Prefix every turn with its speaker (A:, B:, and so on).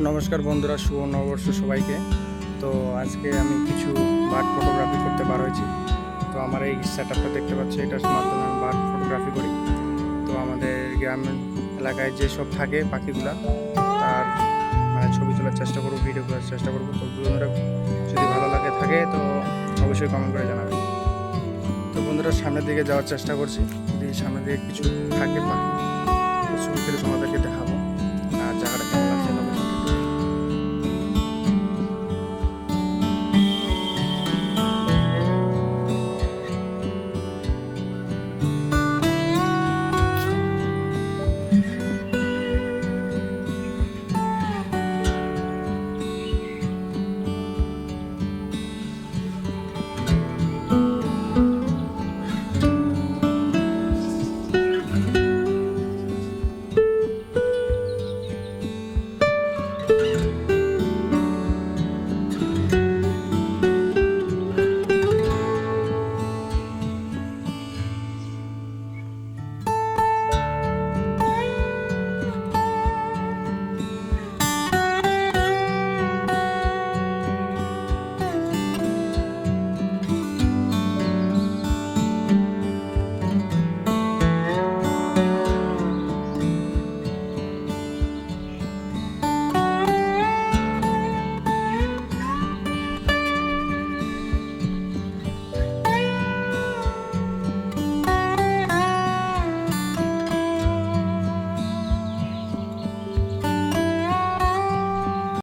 A: নমস্কার বন্ধুরা, শুভ নববর্ষ সবাইকে। তো আজকে আমি কিছু বার্ড ফটোগ্রাফি করতে বার হয়েছি। তো আমার এই সেট আপটা দেখতে পাচ্ছি, এটার মাধ্যমে আমি বার্ড ফটোগ্রাফি করি। তো আমাদের গ্রাম এলাকায় যেসব থাকে পাখিগুলা, তার ছবি তোলার চেষ্টা করবো, ভিডিও করার চেষ্টা করবো। তো বন্ধুরা যদি ভালো থাকে তো অবশ্যই কমেন্ট করে জানাবেন। তো বন্ধুরা সামনের দিকে যাওয়ার চেষ্টা করছি, যদি সামনের দিকে কিছু থাকে পাখি, তো ছবি তুলে তোমাদেরকে দেখাবো।